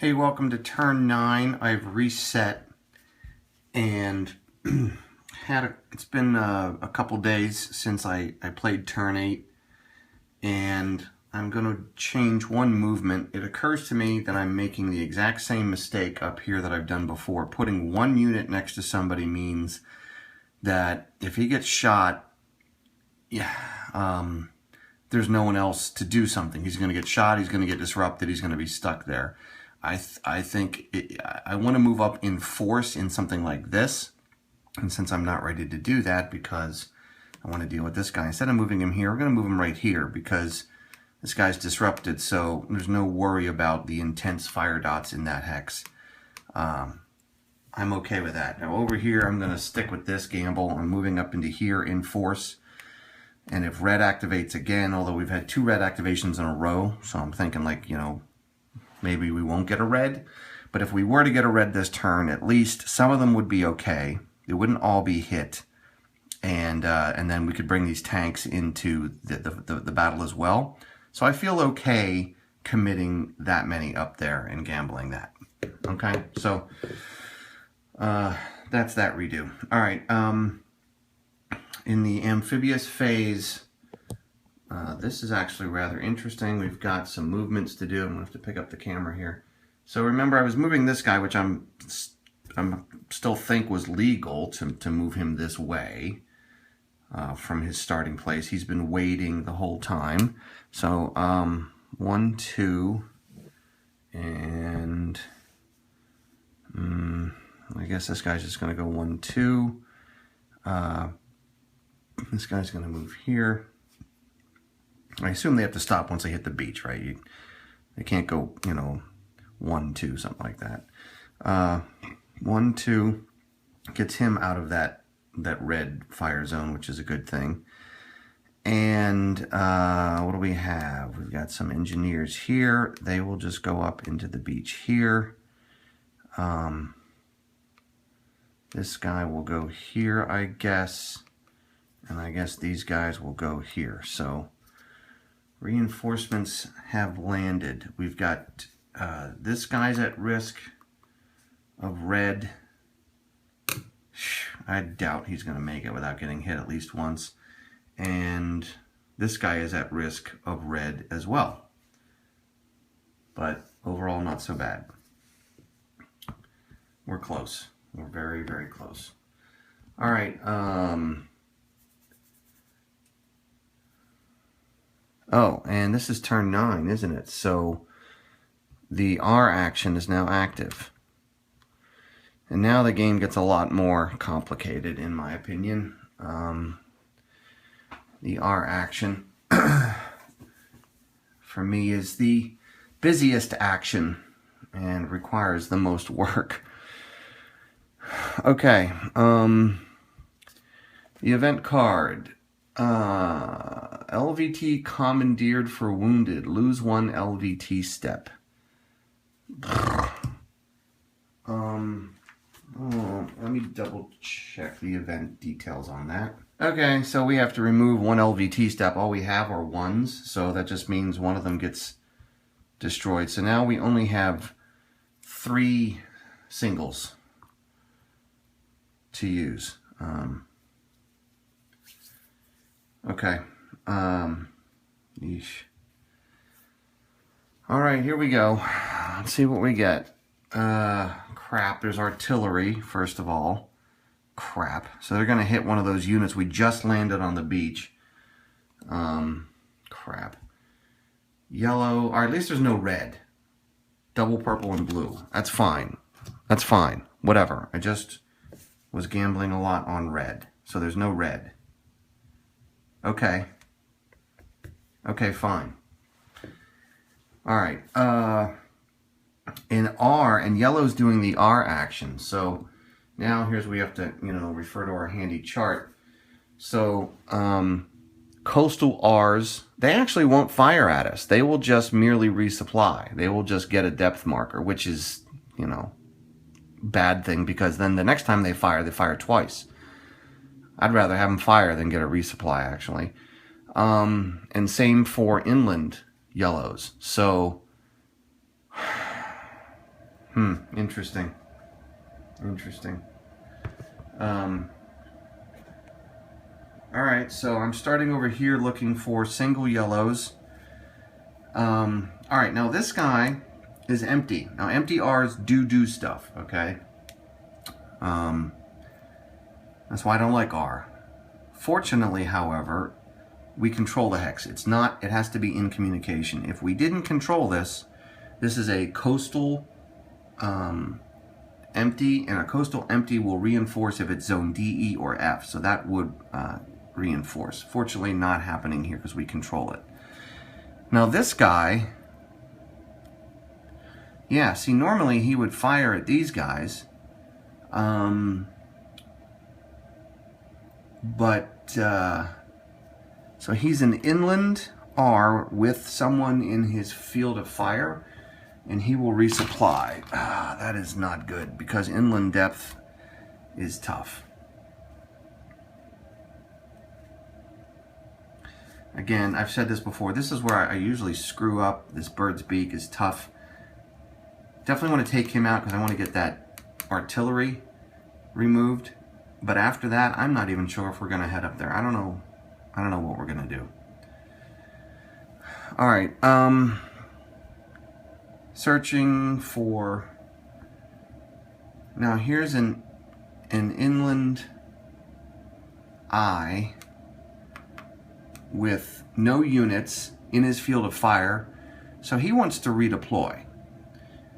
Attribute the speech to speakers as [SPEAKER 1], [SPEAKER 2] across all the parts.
[SPEAKER 1] Hey, welcome to turn 9. I've reset and it's been a couple days since I played turn 8, and I'm going to change one movement. It occurs to me that I'm making the exact same mistake up here that I've done before. Putting one unit next to somebody means that if he gets shot, there's no one else to do something. He's going to get shot, he's going to get disrupted, he's going to be stuck there. I think I want to move up in force in something like this. And since I'm not ready to do that because I want to deal with this guy, instead of moving him here, we're going to move him right here because this guy's disrupted. So there's no worry about the intense fire dots in that hex. I'm okay with that. Now over here, I'm going to stick with this gamble. I'm moving up into here in force. And if red activates again, although we've had 2 red activations in a row, so I'm thinking like, maybe we won't get a red, but if we were to get a red this turn, at least some of them would be okay. They wouldn't all be hit, and then we could bring these tanks into the battle as well. So I feel okay committing that many up there and gambling that. Okay, so that's that redo. All right, in the amphibious phase. This is actually rather interesting. We've got some movements to do. I'm going to have to pick up the camera here. So remember, I was moving this guy, which I'm still think was legal to move him this way from his starting place. He's been waiting the whole time. So 1, 2, and I guess this guy's just going to go 1, 2. This guy's going to move here. I assume they have to stop once they hit the beach, right? They can't go, 1, 2, something like that. 1, 2 gets him out of that red fire zone, which is a good thing. And what do we have? We've got some engineers here. They will just go up into the beach here. This guy will go here, I guess. And I guess these guys will go here. So reinforcements have landed. We've got this guy's at risk of red. I doubt he's going to make it without getting hit at least once. And this guy is at risk of red as well. But overall, not so bad. We're close. We're very, very close. All right. Oh, and this is turn 9, isn't it? So the R action is now active. And now the game gets a lot more complicated, in my opinion. The R action, for me, is the busiest action and requires the most work. Okay, the event card. LVT commandeered for wounded. Lose 1 LVT step. Let me double check the event details on that. Okay, so we have to remove 1 LVT step. All we have are 1s, so that just means one of them gets destroyed. So now we only have 3 singles to use. Okay. Yeesh. All right, here we go. Let's see what we get. Crap, there's artillery, first of all. Crap. So they're going to hit one of those units we just landed on the beach. Crap. Yellow, or at least there's no red. Double purple and blue. That's fine. That's fine. Whatever. I just was gambling a lot on red. So there's no red. Okay. Okay, fine. All right. In R, and yellow's doing the R action. So now here's where we have to, refer to our handy chart. So coastal R's, they actually won't fire at us. They will just merely resupply. They will just get a depth marker, which is, bad thing because then the next time they fire twice. I'd rather have them fire than get a resupply, actually. And same for inland yellows. So Interesting. Interesting. All right, so I'm starting over here looking for single yellows. All right, now this guy is empty. Now empty R's do stuff, okay? That's why I don't like R. Fortunately, however, we control the hex. It has to be in communication. If we didn't control this, this is a coastal empty, and a coastal empty will reinforce if it's zone D, E, or F. So that would reinforce. Fortunately, not happening here because we control it. Now this guy, yeah, see, normally he would fire at these guys. So he's an inland R with someone in his field of fire, and he will resupply. That is not good because inland depth is tough. Again, I've said this before, this is where I usually screw up. This bird's beak is tough. Definitely want to take him out because I want to get that artillery removed. But after that, I'm not even sure if we're going to head up there. I don't know what we're going to do. All right. Searching for... Now here's an inland eye with no units in his field of fire. So he wants to redeploy.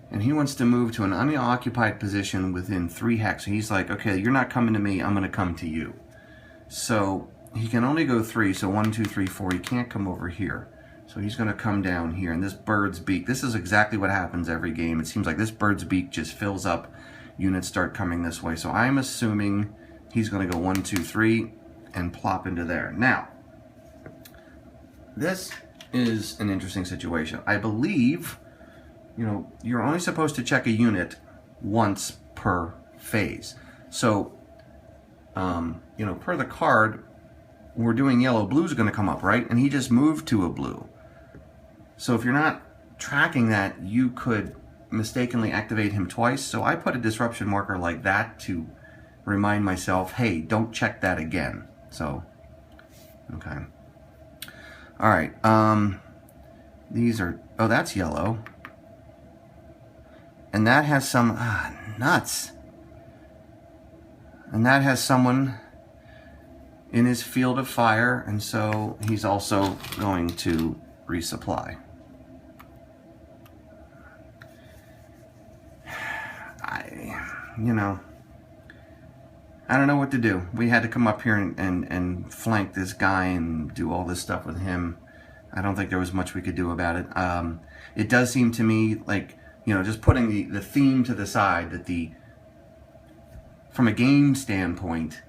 [SPEAKER 1] And he wants to move to an unoccupied position within 3 hex. So he's like, okay, you're not coming to me, I'm going to come to you. So he can only go 3, so 1, 2, 3, 4. He can't come over here. So he's going to come down here. And this bird's beak, this is exactly what happens every game. It seems like this bird's beak just fills up. Units start coming this way. So I'm assuming he's going to go 1, 2, 3 and plop into there. Now, this is an interesting situation. I believe... You know, you're only supposed to check a unit once per phase. So, you know, per the card, we're doing yellow. Blue's going to come up, right? And he just moved to a blue. So if you're not tracking that, you could mistakenly activate him twice. So I put a disruption marker like that to remind myself, hey, don't check that again. So, okay. All right. These are, oh, that's yellow. And that has some, nuts. And that has someone in his field of fire, and so he's also going to resupply. You know, I don't know what to do. We had to come up here and flank this guy and do all this stuff with him. I don't think there was much we could do about it. It does seem to me like, you know, just putting the theme to the side, that from a game standpoint,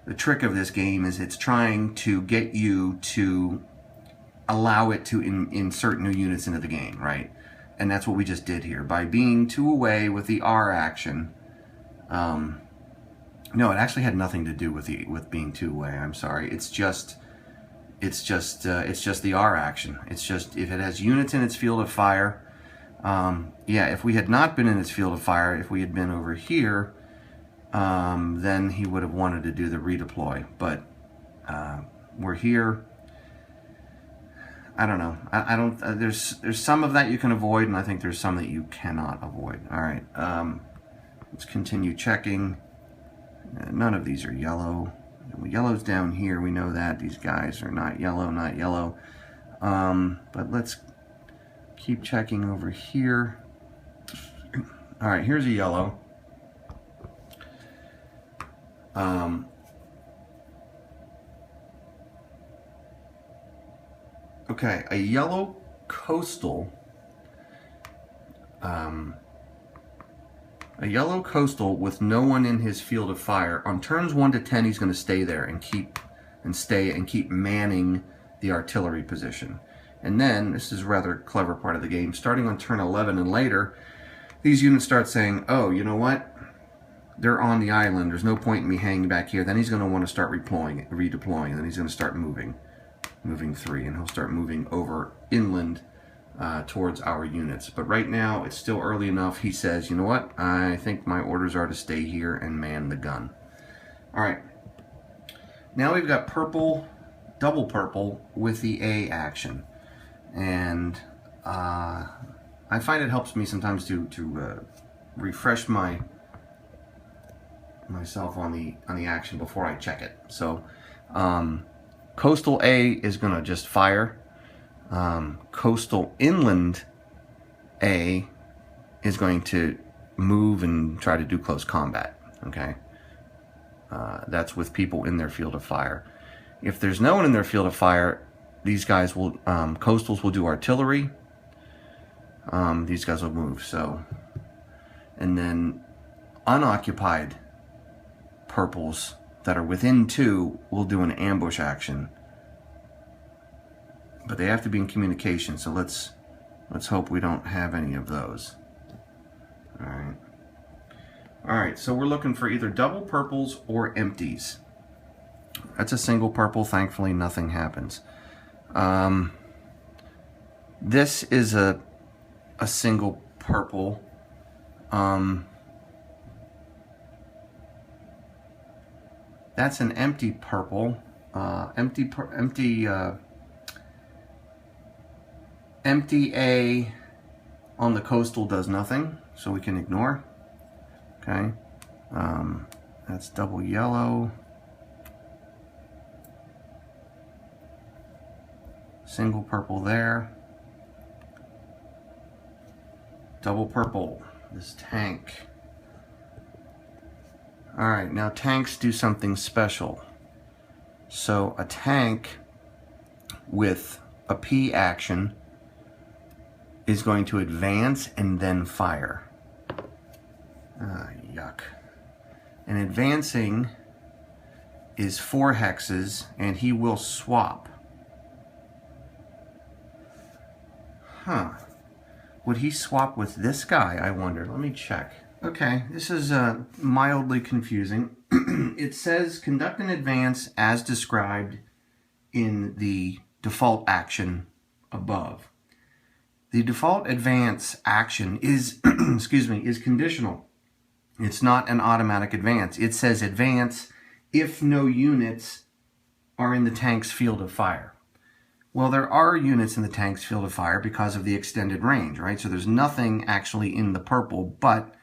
[SPEAKER 1] the trick of this game is it's trying to get you to allow it to insert new units into the game, right? And that's what we just did here. By being 2 away with the R action, no, it actually had nothing to do with being 2 away, I'm sorry. It's just the R action. It's just, if it has units in its field of fire, yeah, if we had not been in its field of fire, if we had been over here, then he would have wanted to do the redeploy. But we're here. I don't know. I don't. There's some of that you can avoid, and I think there's some that you cannot avoid. All right. Let's continue checking. None of these are yellow. Yellow's down here. We know that these guys are not yellow. Not yellow. But let's keep checking over here. All right, here's a yellow. Okay, a yellow coastal. A yellow coastal with no one in his field of fire. On turns 1 to 10, he's going to stay there and keep manning the artillery position. And then, this is a rather clever part of the game, starting on turn 11 and later, these units start saying, oh, you know what? They're on the island. There's no point in me hanging back here. Then he's going to want to start redeploying, and then he's going to start moving 3, and he'll start moving over inland towards our units. But right now, it's still early enough. He says, you know what? I think my orders are to stay here and man the gun. All right. Now we've got purple, double purple with the A action. And I find it helps me sometimes to refresh myself on the action before I check it. So coastal A is going to just fire. Coastal inland A is going to move and try to do close combat. Okay, that's with people in their field of fire. If there's no one in their field of fire, these guys will coastals will do artillery. These guys will move. So, and then unoccupied purples that are within 2 will do an ambush action. But they have to be in communication, so let's hope we don't have any of those. All right, so we're looking for either double purples or empties. That's a single purple. Thankfully, nothing happens. This is a single purple. That's an empty purple. Empty A on the coastal does nothing, so we can ignore. Okay, that's double yellow. Single purple there. Double purple, this tank. All right, now tanks do something special. So a tank with a P action is going to advance and then fire. Yuck. And advancing is 4 hexes, and he will swap. Huh. Would he swap with this guy, I wonder? Let me check. Okay, this is mildly confusing. It says conduct an advance as described in the default action above. The default advance action is, excuse me, is conditional. It's not an automatic advance. It says advance if no units are in the tank's field of fire. Well, there are units in the tank's field of fire because of the extended range, right? So there's nothing actually in the purple, but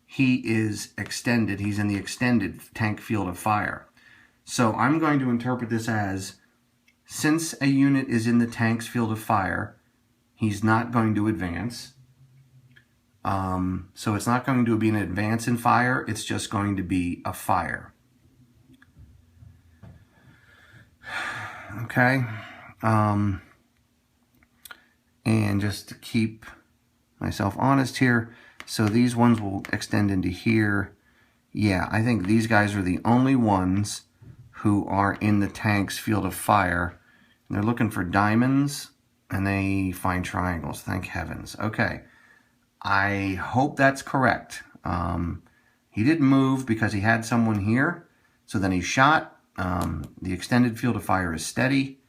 [SPEAKER 1] he is extended. He's in the extended tank field of fire. So I'm going to interpret this as, since a unit is in the tank's field of fire, he's not going to advance. So it's not going to be an advance in fire. It's just going to be a fire. Okay. And just to keep myself honest here, so these ones will extend into here. Yeah, I think these guys are the only ones who are in the tank's field of fire. And they're looking for diamonds, and they find triangles. Thank heavens. Okay. I hope that's correct. He didn't move because he had someone here. So then he shot. The extended field of fire is steady.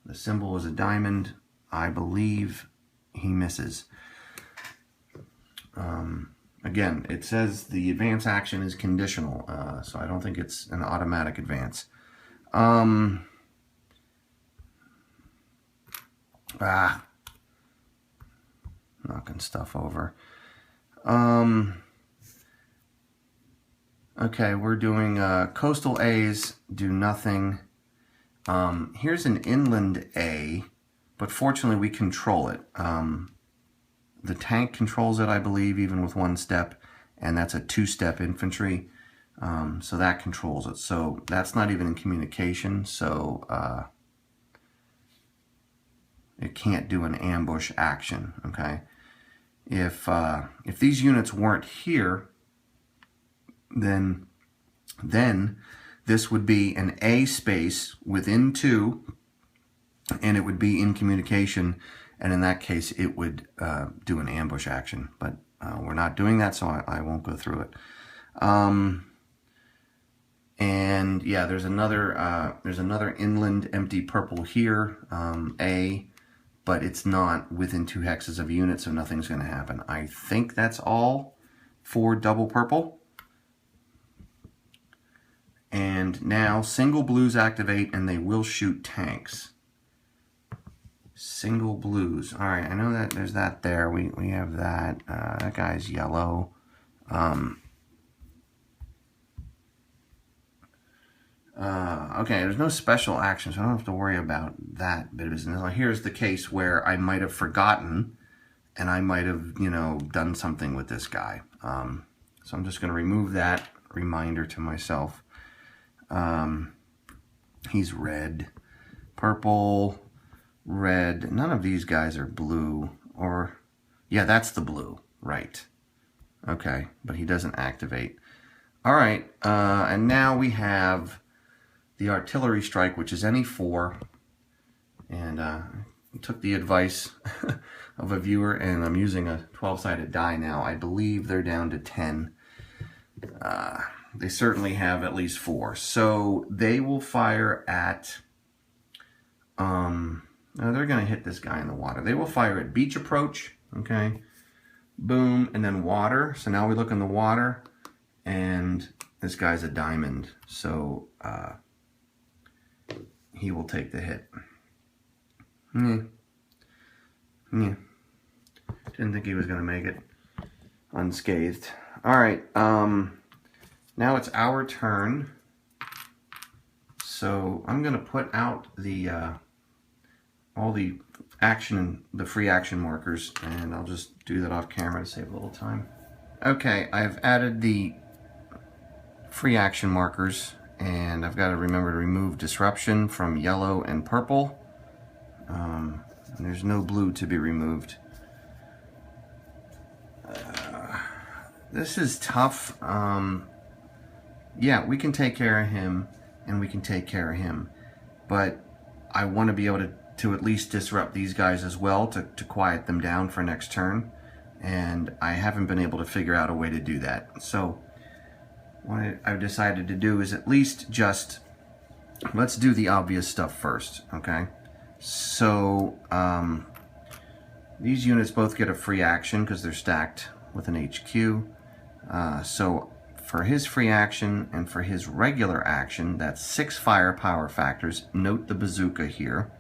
[SPEAKER 1] The symbol is a diamond. I believe he misses. Again, it says the advance action is conditional, so I don't think it's an automatic advance. Knocking stuff over. Okay, we're doing coastal A's do nothing. Here's an inland A, but fortunately we control it. The tank controls it, I believe, even with 1 step, and that's a 2-step infantry, so that controls it. So that's not even in communication, so it can't do an ambush action. Okay, if these units weren't here, then this would be an A space within 2, and it would be in communication, and in that case it would do an ambush action. But we're not doing that, so I won't go through it. And yeah, there's another inland empty purple here, A, but it's not within 2 hexes of a unit, so nothing's going to happen. I think that's all for double purple. And now single blues activate and they will shoot tanks. Single blues. All right, I know that there's that there. We have that. That guy's yellow. Okay, there's no special action, so I don't have to worry about that bit of business. Now, here's the case where I might have forgotten and I might have, you know, done something with this guy. So I'm just going to remove that reminder to myself. He's red, purple, red. None of these guys are blue. Or, yeah, that's the blue, right. Okay, but he doesn't activate. All right, and now we have the artillery strike, which is any 4. And I took the advice of a viewer, and I'm using a 12-sided die now. I believe they're down to 10. They certainly have at least 4. So they will fire at, no, they're going to hit this guy in the water. They will fire at beach approach, okay, boom, and then water. So now we look in the water, and this guy's a diamond. So he will take the hit. Yeah. Didn't think he was going to make it unscathed. All right. Now it's our turn. So I'm going to put out the all the action, the free action markers, and I'll just do that off camera to save a little time. Okay, I've added the free action markers, and I've got to remember to remove disruption from yellow and purple. And there's no blue to be removed. This is tough. Yeah, we can take care of him, and we can take care of him. But I want to be able to at least disrupt these guys as well to quiet them down for next turn. And I haven't been able to figure out a way to do that. So what I've decided to do is at least just, let's do the obvious stuff first, okay? So these units both get a free action because they're stacked with an HQ. So for his free action and for his regular action, that's 6 firepower factors. Note the bazooka here,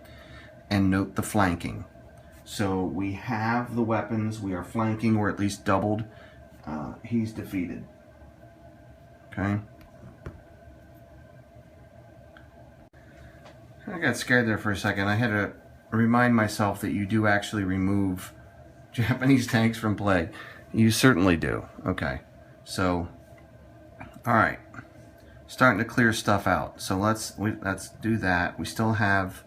[SPEAKER 1] and note the flanking. So we have the weapons, we are flanking, or at least doubled. He's defeated. Okay. I got scared there for a second. I had to remind myself that you do actually remove Japanese tanks from play. You certainly do. Okay. So, all right. Starting to clear stuff out. So let's do that. We still have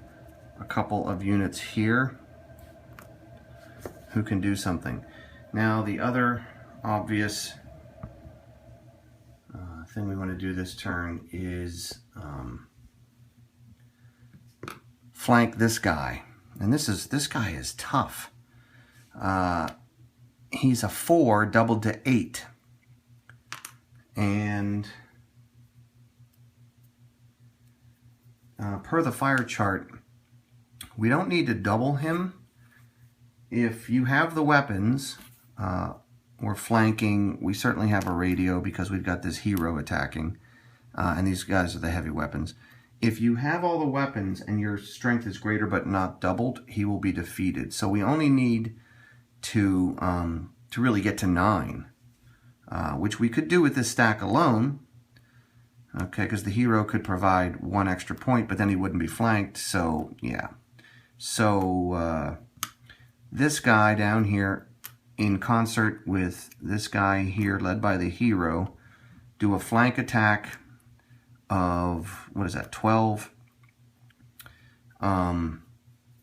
[SPEAKER 1] a couple of units here who can do something. Now the other obvious thing we want to do this turn is flank this guy. And this guy is tough. He's a 4 doubled to 8. And per the fire chart, we don't need to double him. If you have the weapons, we're flanking. We certainly have a radio because we've got this hero attacking. And these guys are the heavy weapons. If you have all the weapons and your strength is greater but not doubled, he will be defeated. So we only need to really get to 9, which we could do with this stack alone. Okay, because the hero could provide 1 extra point, but then he wouldn't be flanked. So yeah. So this guy down here, in concert with this guy here, led by the hero, do a flank attack of, what is that, 12. And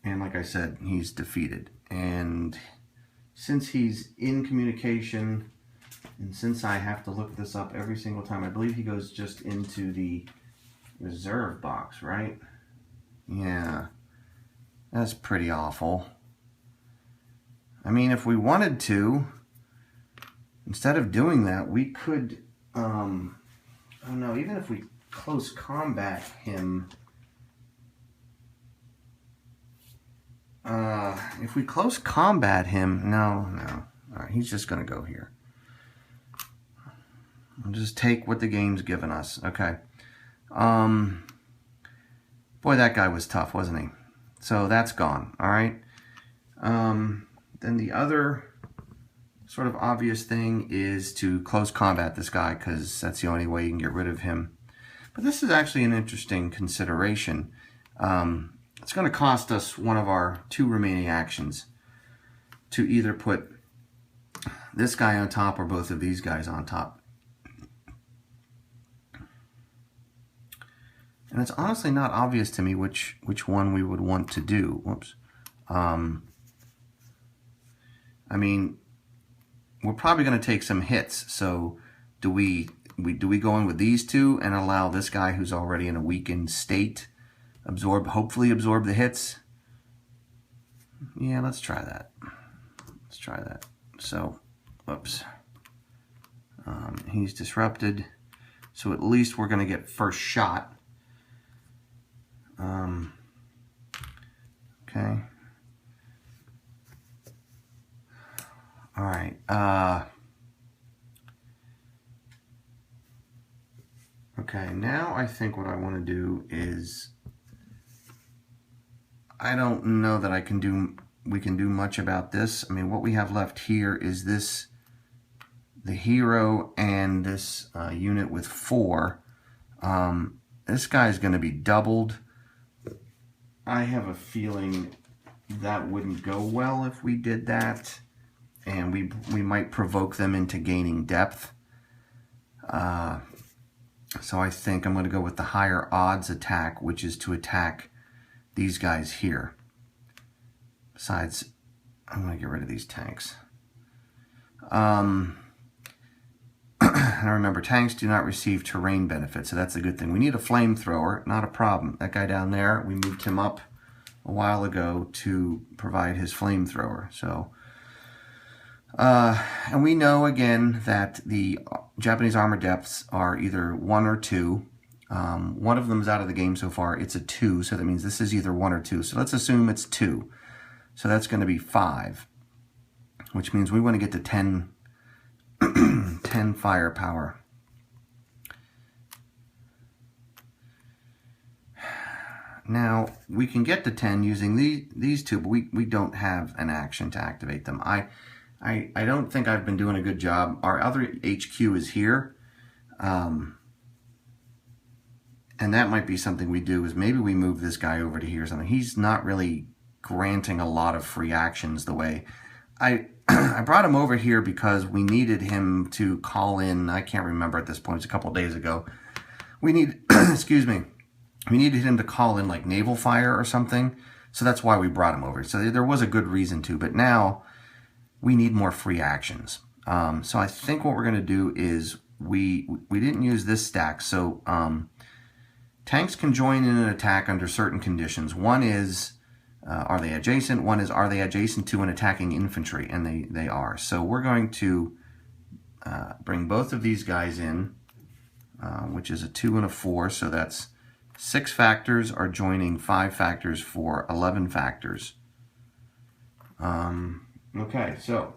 [SPEAKER 1] like I said, he's defeated. And since he's in communication, and since I have to look this up every single time, I believe he goes just into the reserve box, right? Yeah, that's pretty awful. I mean, if we wanted to, instead of doing that, we could, I don't know, even if we close combat him, if we close combat him, no. All right, he's just going to go here. I'll just take what the game's given us. Okay. Boy, that guy was tough, wasn't he? So that's gone. All right. Then the other sort of obvious thing is to close combat this guy, because that's the only way you can get rid of him. But this is actually an interesting consideration. It's going to cost us one of our 2 remaining actions to either put this guy on top or both of these guys on top. And it's honestly not obvious to me which one we would want to do. Whoops. I mean, we're probably going to take some hits. So do we go in with these 2 and allow this guy who's already in a weakened state hopefully absorb the hits? Yeah, let's try that. Let's try that. So, whoops. He's disrupted. So at least we're going to get first shot. Okay. All right. Okay, now I think what I want to do is, I don't know that we can do much about this. I mean, what we have left here is the hero and this unit with 4. This guy's going to be doubled. I have a feeling that wouldn't go well if we did that, and we might provoke them into gaining depth. So I think I'm going to go with the higher odds attack, which is to attack these guys here. Besides, I'm going to get rid of these tanks. And remember, tanks do not receive terrain benefits, so that's a good thing. We need a flamethrower, not a problem. That guy down there, we moved him up a while ago to provide his flamethrower. So, and we know again that the Japanese armor depths are either 1 or 2. One of them is out of the game so far. It's a 2, so that means this is either 1 or 2. So let's assume it's 2. So that's going to be 5, which means we want to get to 10 firepower. Now, we can get to 10 using these 2, but we don't have an action to activate them. I don't think I've been doing a good job. Our other HQ is here. And that might be something we do, is maybe we move this guy over to here or something. He's not really granting a lot of free actions the way I brought him over here because we needed him to call in. I can't remember at this point. It's a couple days ago. We need, excuse me, we needed him to call in like naval fire or something. So that's why we brought him over. So there was a good reason to, but now we need more free actions. So I think what we're going to do is we didn't use this stack. So tanks can join in an attack under certain conditions. One is, are they adjacent? One is, are they adjacent to an attacking infantry? And they are. So we're going to bring both of these guys in, which is a 2 and a 4. So that's 6 factors are joining 5 factors for 11 factors. Okay, so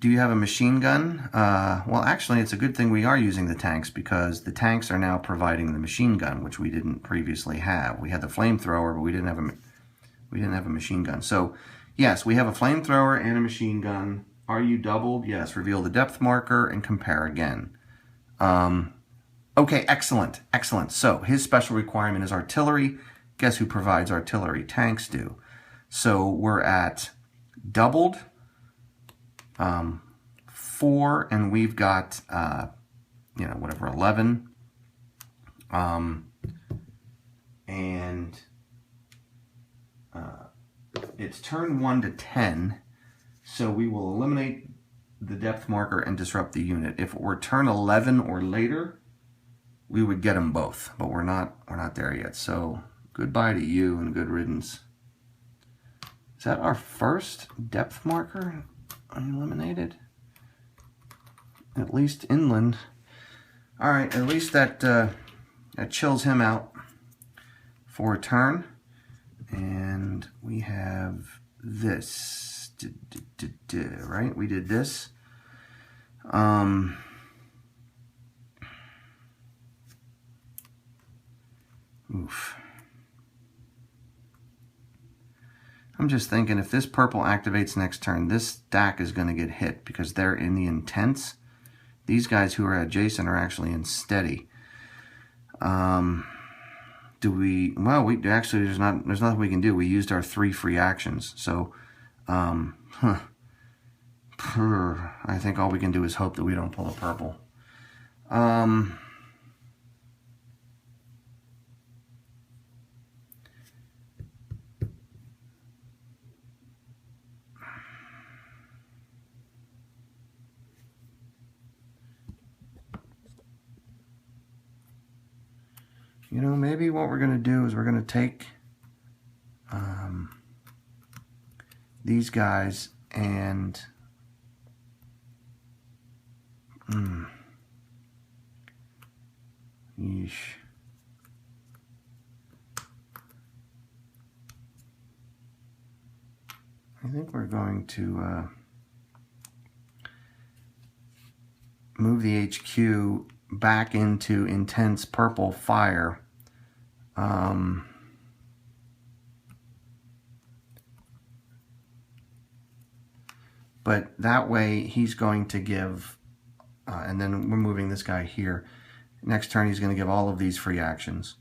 [SPEAKER 1] do you have a machine gun? Well, actually, it's a good thing we are using the tanks, because the tanks are now providing the machine gun, which we didn't previously have. We had the flamethrower, but we didn't have a machine gun. So, yes, we have a flamethrower and a machine gun. Are you doubled? Yes. Reveal the depth marker and compare again. Okay, excellent, excellent. So his special requirement is artillery. Guess who provides artillery? Tanks do. So we're at doubled. 4, and we've got, whatever, 11. And it's turn 1 to 10, so we will eliminate the depth marker and disrupt the unit. If it were turn 11 or later, we would get them both, but we're not there yet. So goodbye to you and good riddance. Is that our first depth marker eliminated? At least inland. All right, at least that chills him out for a turn. And we have this, right? We did this. Oof. I'm just thinking if this purple activates next turn, this stack is going to get hit because they're in the intense. These guys who are adjacent are actually in steady. Do we? Well, we actually there's nothing we can do. We used our 3 free actions, so I think all we can do is hope that we don't pull a purple. You know, maybe what we're going to do is we're going to take these guys and yeesh. I think we're going to move the HQ back into intense purple fire. But that way he's going to give, and then we're moving this guy here. Next turn he's going to give all of these free actions.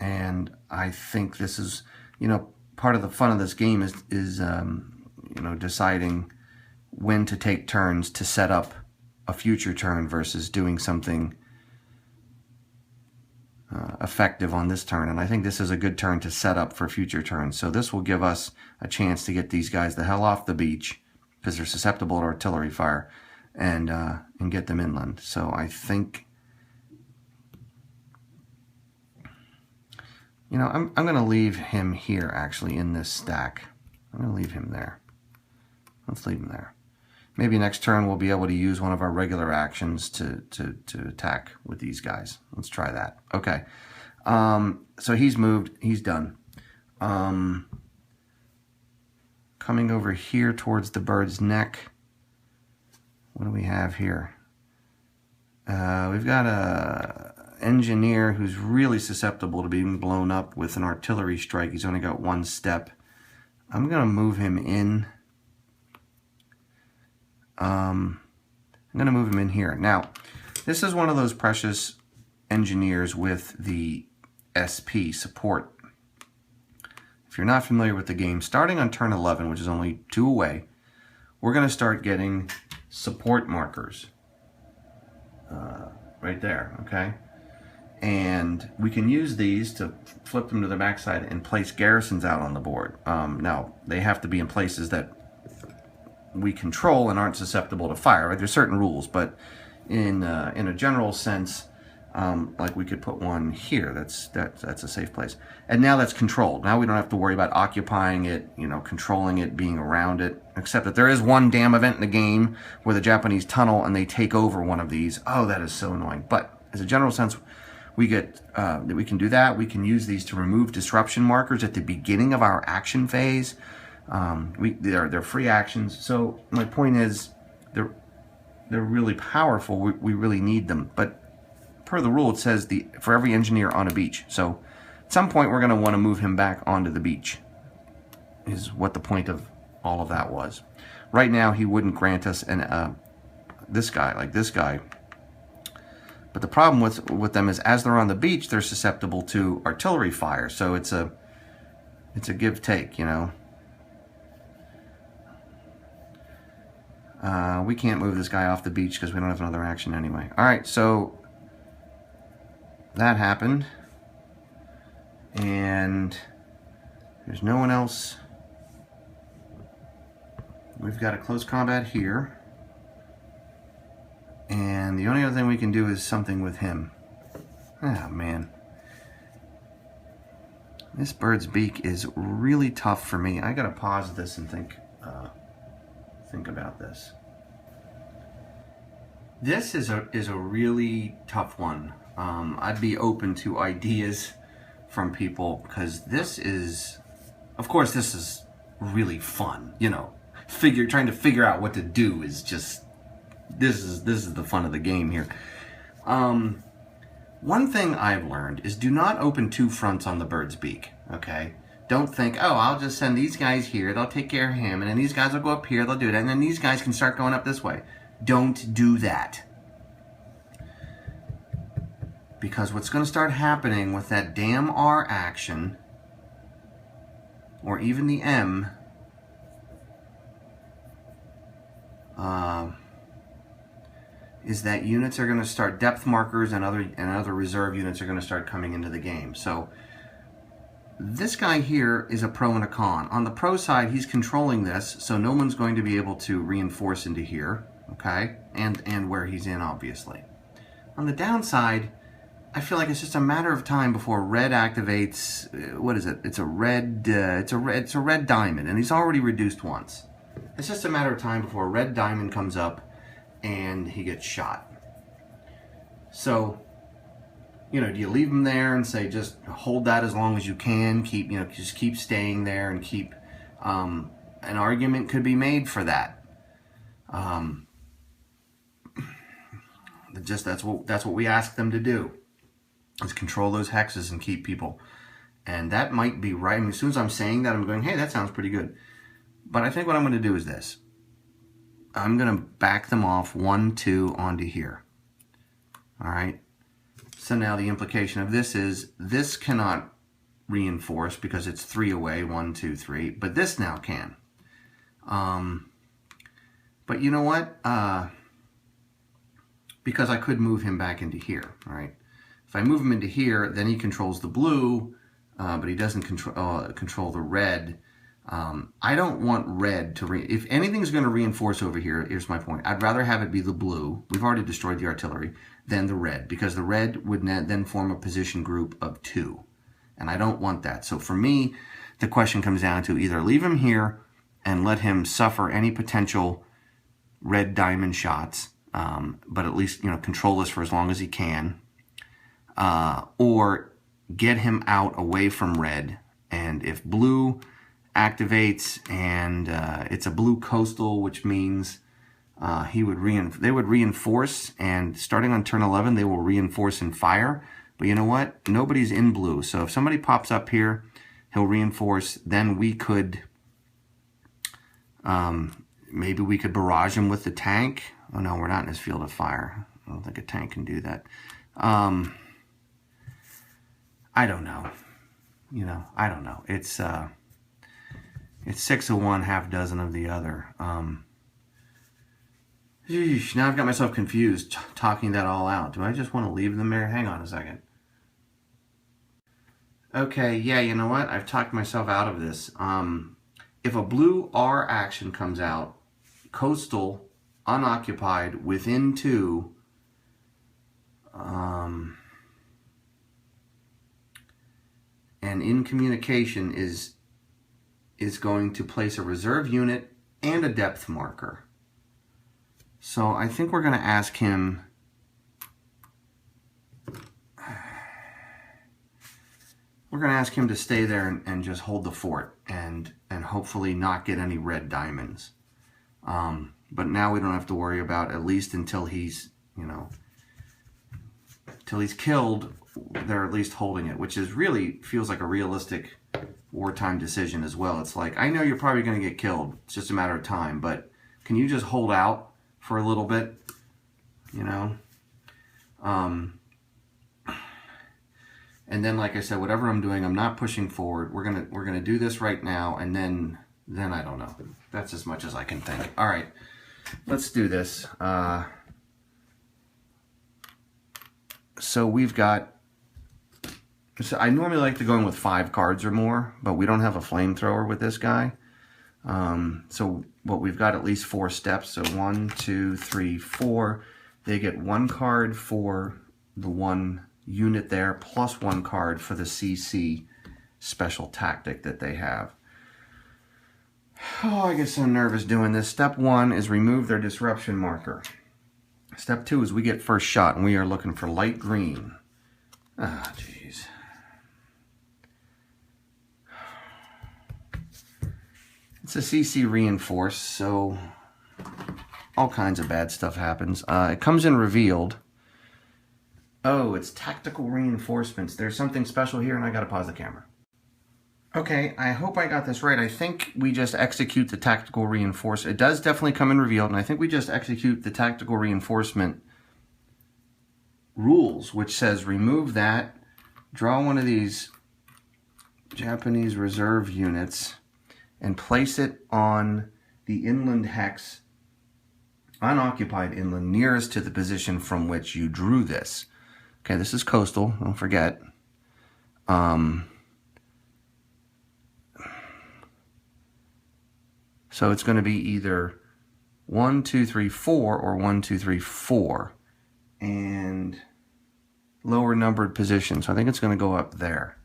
[SPEAKER 1] And I think this is, you know, part of the fun of this game is you know, deciding when to take turns to set up a future turn versus doing something effective on this turn. And I think this is a good turn to set up for future turns. So this will give us a chance to get these guys the hell off the beach because they're susceptible to artillery fire, and get them inland. So I think, you know, I'm going to leave him here actually in this stack. I'm going to leave him there. Let's leave him there. Maybe next turn we'll be able to use one of our regular actions to attack with these guys. Let's try that. Okay. So he's moved. He's done. Coming over here towards the bird's neck. What do we have here? We've got a engineer who's really susceptible to being blown up with an artillery strike. He's only got 1 step. I'm going to move him in. I'm going to move him in here. Now, this is one of those precious engineers with the SP support. If you're not familiar with the game, starting on turn 11, which is only 2 away, we're going to start getting support markers right there, okay? And we can use these to flip them to the backside and place garrisons out on the board. Now, they have to be in places that we control and aren't susceptible to fire. Right? There's certain rules, but in a general sense, like we could put one here. That's a safe place. And now that's controlled. Now we don't have to worry about occupying it, you know, controlling it, being around it. Except that there is one damn event in the game where the Japanese tunnel and they take over one of these. Oh, that is so annoying. But as a general sense, we get that we can do that. We can use these to remove disruption markers at the beginning of our action phase. They're free actions. So my point is, they're really powerful. We really need them. But per the rule, it says for every engineer on a beach. So at some point, we're going to want to move him back onto the beach. Is what the point of all of that was. Right now, he wouldn't grant us this guy. But the problem with them is, as they're on the beach, they're susceptible to artillery fire. So it's a give take, you know. We can't move this guy off the beach because we don't have another action anyway. All right, so that happened, and there's no one else. We've got a close combat here, and the only other thing we can do is something with him. Ah, man. This bird's beak is really tough for me. I gotta pause this and think about this. This is a really tough one. I'd be open to ideas from people because this is Of course, this is really fun, you know. Trying to figure out what to do is just, this is the fun of the game here. One thing I've learned is do not open two fronts on the bird's beak, okay? Don't think, oh, I'll just send these guys here, they'll take care of him, and then these guys will go up here, they'll do it, and then these guys can start going up this way. Don't do that. Because what's going to start happening with that damn R action, or even the M, is that units are going to start, depth markers and other reserve units are going to start coming into the game. So this guy here is a pro and a con. On the pro side, he's controlling this, so no one's going to be able to reinforce into here, okay? And where he's in, obviously. On the downside, I feel like it's just a matter of time before red activates. What is it? It's a red diamond, and he's already reduced once. It's just a matter of time before a red diamond comes up and he gets shot. So, you know, do you leave him there and say just hold that as long as you can, just keep staying there and keep, an argument could be made for that. That's what we ask them to do, is control those hexes and keep people. And that might be right. I mean, as soon as I'm saying that, I'm going, hey, that sounds pretty good. But I think what I'm going to do is this. I'm going to back them off 1, 2 onto here. All right. So now the implication of this is this cannot reinforce because it's 3 away, 1, 2, 3. But this now can. But you know what? Because I could move him back into here. All right. If I move him into here, then he controls the blue, but he doesn't control the red. I don't want red to, if anything's going to reinforce over here, here's my point. I'd rather have it be the blue, we've already destroyed the artillery, than the red, because the red would then form a position group of 2. And I don't want that. So for me, the question comes down to either leave him here and let him suffer any potential red diamond shots, but at least, you know, control this for as long as he can, or get him out away from red. And if blue activates and it's a blue coastal, which means they would reinforce, and starting on turn 11 they will reinforce and fire. But you know what? Nobody's in blue, so if somebody pops up here, he'll reinforce. Then we could maybe we could barrage him with the tank. Oh no, we're not in his field of fire. I don't think a tank can do that. I don't know. You know, I don't know. It's 6 of one, half dozen of the other. Now I've got myself confused talking that all out. Do I just want to leave them there? Hang on a second. Okay, yeah, you know what? I've talked myself out of this. If a blue R action comes out, coastal, unoccupied, within 2, and in communication is going to place a reserve unit and a depth marker. So I think we're going to ask him, to stay there and just hold the fort and hopefully not get any red diamonds. But now we don't have to worry about, at least until he's, you know, till he's killed, they're at least holding it, which is really feels like a realistic wartime decision as well. It's like, I know you're probably going to get killed. It's just a matter of time, but can you just hold out for a little bit, you know? And then, like I said, whatever I'm doing, I'm not pushing forward. We're gonna do this right now, and then I don't know. That's as much as I can think. All right, let's do this. So we've got. So I normally like to go in with 5 cards or more, but we don't have a flamethrower with this guy. So what we've got at least 4 steps. So 1, 2, 3, 4. They get 1 card for the 1 unit there, plus 1 card for the CC special tactic that they have. Oh, I get so nervous doing this. Step 1 is remove their disruption marker. Step 2 is we get first shot, and we are looking for light green. Ah, jeez. It's a CC reinforced, so all kinds of bad stuff happens. It comes in revealed. Oh, it's tactical reinforcements. There's something special here, and I gotta pause the camera. Okay, I hope I got this right. I think we just execute the tactical reinforcement. It does definitely come in revealed, and I think we just execute the tactical reinforcement rules, which says remove that, draw one of these Japanese reserve units, and place it on the inland hex, unoccupied inland, nearest to the position from which you drew this. Okay, this is coastal, don't forget. So it's going to be either 1, 2, 3, 4 or 1, 2, 3, 4. And lower numbered position. So I think it's going to go up there.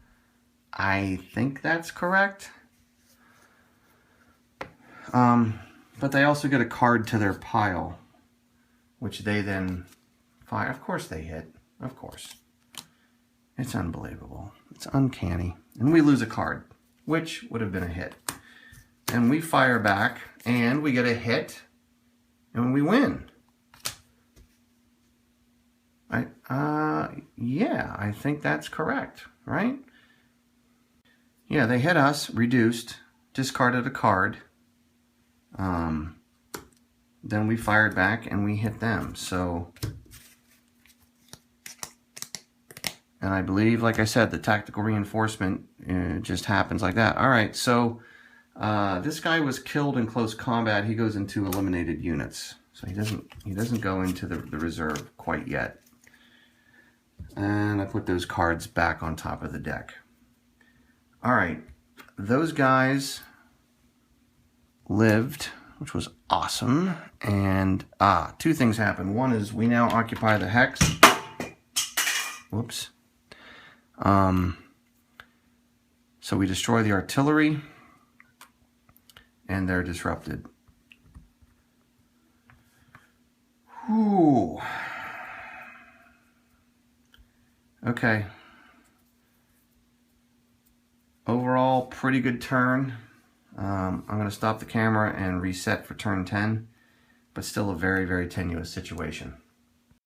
[SPEAKER 1] I think that's correct. But they also get a card to their pile, which they then fire. Of course they hit. Of course. It's unbelievable. It's uncanny. And we lose a card, which would have been a hit. And we fire back, and we get a hit, and we win. Yeah, I think that's correct, right? Yeah, they hit us, reduced, discarded a card. Then we fired back, and we hit them. So, and I believe, like I said, the tactical reinforcement just happens like that. All right, so this guy was killed in close combat. He goes into eliminated units, so he doesn't go into the reserve quite yet. And I put those cards back on top of the deck. All right, those guys lived, which was awesome. And two things happened. One is we now occupy the hex. Whoops. So we destroy the artillery, and they're disrupted. Whew. Okay. Overall, pretty good turn. I'm going to stop the camera and reset for turn 10, but still a very, very tenuous situation.